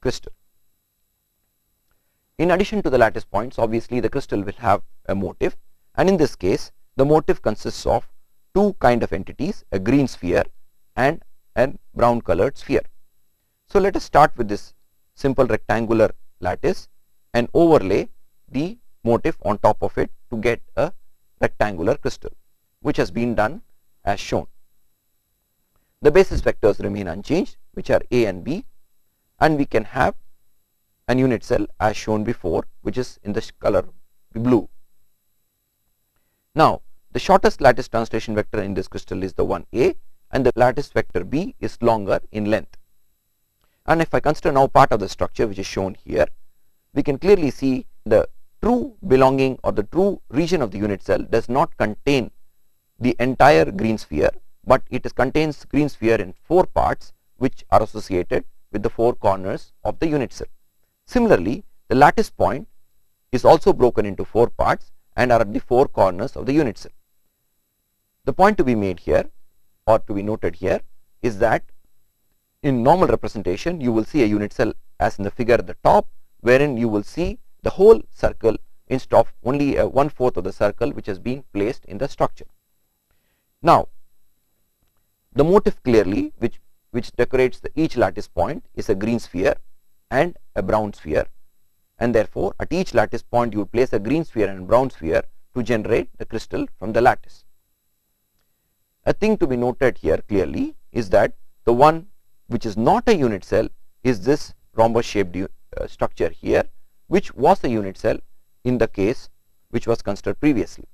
[SPEAKER 1] crystal. In addition to the lattice points, obviously the crystal will have a motif, and in this case the motif consists of two kind of entities, a green sphere and a brown colored sphere. So let us start with this simple rectangular lattice and overlay the motif on top of it to get a rectangular crystal, which has been done as shown. The basis vectors remain unchanged, which are A and B, and we can have an unit cell as shown before, which is in the color blue. Now the shortest lattice translation vector in this crystal is the one A, and the lattice vector B is longer in length. And if I consider now part of the structure which is shown here, we can clearly see the true belonging or the true region of the unit cell does not contain the entire green sphere, but it contains green sphere in 4 parts which are associated with the 4 corners of the unit cell. Similarly, the lattice point is also broken into 4 parts and are at the 4 corners of the unit cell. The point to be made here or to be noted here is that in normal representation you will see a unit cell as in the figure at the top, wherein you will see the whole circle instead of only 1/4 of the circle which has been placed in the structure. Now the motif clearly which decorates each lattice point is a green sphere and a brown sphere, and therefore at each lattice point you will place a green sphere and brown sphere to generate the crystal from the lattice. A thing to be noted here clearly is that the one which is not a unit cell is this rhombus shaped structure here, which was a unit cell in the case which was considered previously.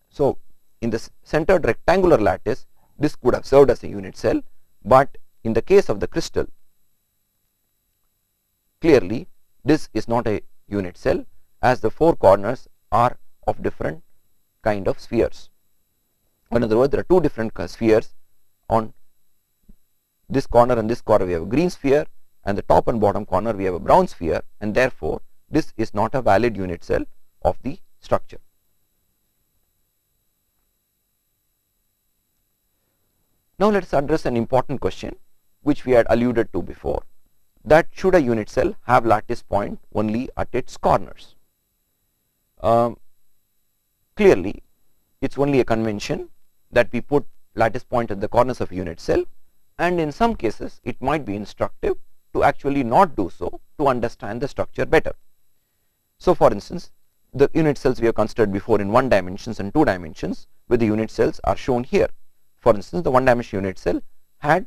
[SPEAKER 1] So in the centered rectangular lattice, this could have served as a unit cell, but in the case of the crystal, clearly this is not a unit cell, as the four corners are of different kind of spheres. In other words, there are two different spheres. On this corner and this corner we have a green sphere, and the top and bottom corner we have a brown sphere, and therefore this is not a valid unit cell of the structure. Now let us address an important question which we had alluded to before, that should a unit cell have lattice point only at its corners? Clearly it's only a convention that we put lattice point at the corners of a unit cell, and in some cases it might be instructive to actually not do so to understand the structure better. So for instance, the unit cells we have considered before in 1 dimensions and 2 dimensions, where the unit cells are shown here. For instance, the 1-dimensional unit cell had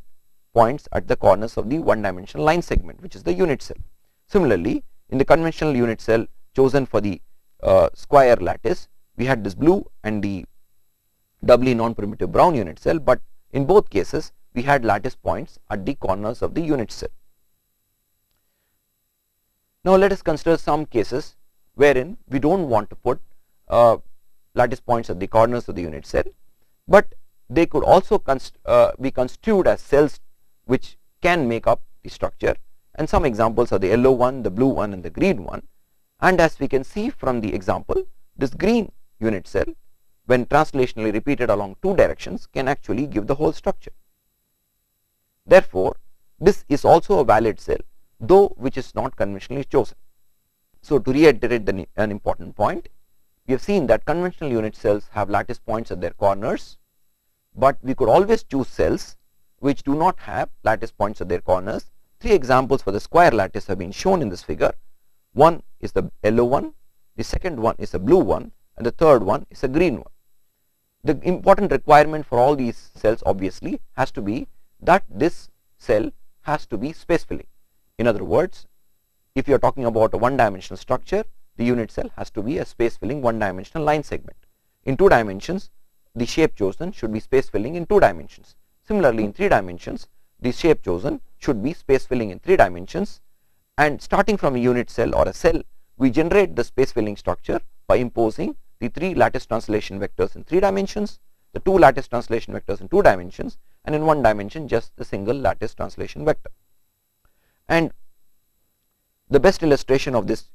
[SPEAKER 1] points at the corners of the 1-dimensional line segment, which is the unit cell. Similarly, in the conventional unit cell chosen for the square lattice, we had this blue and the doubly non-primitive brown unit cell, but in both cases we had lattice points at the corners of the unit cell. Now let us consider some cases wherein we don't want to put lattice points at the corners of the unit cell, but they could also be construed as cells which can make up the structure, and some examples are the yellow one, the blue one, and the green one. And as we can see from the example, this green unit cell, when translationally repeated along 2 directions, can actually give the whole structure. Therefore this is also a valid cell, though which is not conventionally chosen. So to reiterate an important point, we have seen that conventional unit cells have lattice points at their corners, but we could always choose cells which do not have lattice points at their corners. 3 examples for the square lattice have been shown in this figure. One is the yellow one, the second one is a blue one, and the third one is a green one. The important requirement for all these cells obviously has to be that this cell has to be space filling. In other words, if you are talking about a 1-dimensional structure, the unit cell has to be a space filling 1-dimensional line segment. In 2 dimensions, the shape chosen should be space filling in 2 dimensions. Similarly, in 3 dimensions, the shape chosen should be space filling in 3 dimensions, and starting from a unit cell or a cell, we generate the space filling structure by imposing the 3 lattice translation vectors in 3 dimensions, the 2 lattice translation vectors in 2 dimensions, and in 1 dimension just the single lattice translation vector. And the best illustration of this,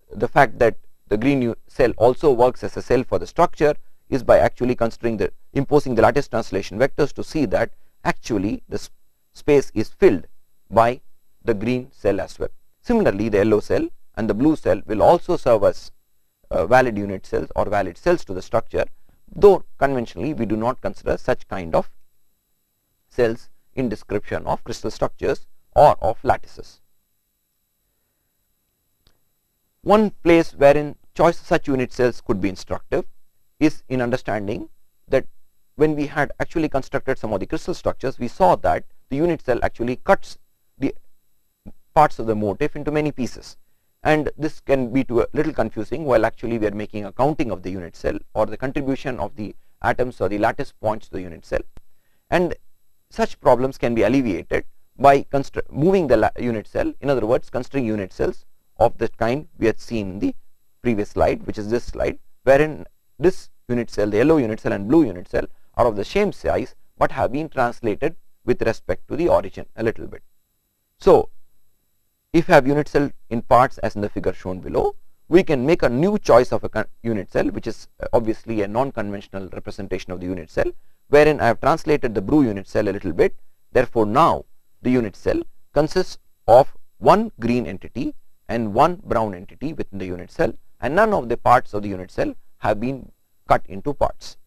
[SPEAKER 1] the fact that the green cell also works as a cell for the structure, is by actually considering imposing the lattice translation vectors to see that actually the space is filled by the green cell as well. Similarly, the yellow cell and the blue cell will also serve as valid unit cells or valid cells to the structure, though conventionally we do not consider such kind of cells in description of crystal structures or of lattices. One place wherein choice of such unit cells could be instructive is in understanding that when we had actually constructed some of the crystal structures, we saw that the unit cell actually cuts the parts of the motif into many pieces, and this can be a little confusing while actually we are making a counting of the unit cell or the contribution of the atoms or the lattice points to the unit cell. And such problems can be alleviated by moving the unit cell, in other words considering unit cells of the kind we had seen in the previous slide, which is this slide, wherein this unit cell, the yellow unit cell and blue unit cell, are of the same size but have been translated with respect to the origin a little bit. So if you have unit cell in parts as in the figure shown below, we can make a new choice of a unit cell, which is obviously a non-conventional representation of the unit cell, wherein I have translated the Bru unit cell a little bit. Therefore, now the unit cell consists of one green entity and one brown entity within the unit cell, and none of the parts of the unit cell have been cut into parts.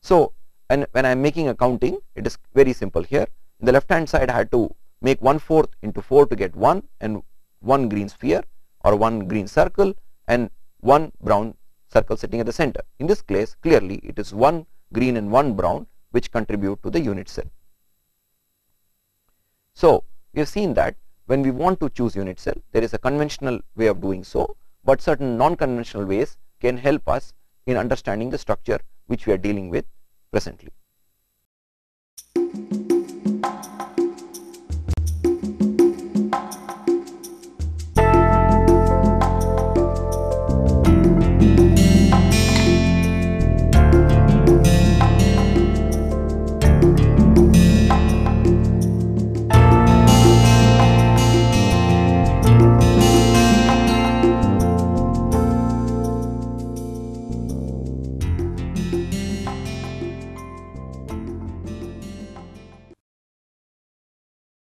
[SPEAKER 1] So, and when I am making a counting, it is very simple here. In the left hand side, I had to make 1/4 into 4 to get 1, and one green sphere or one green circle and one brown circle sitting at the center. In this case, clearly it is one green and one brown which contribute to the unit cell. So, we have seen that when we want to choose unit cell, there is a conventional way of doing so, but certain non-conventional ways can help us in understanding the structure which we are dealing with presently.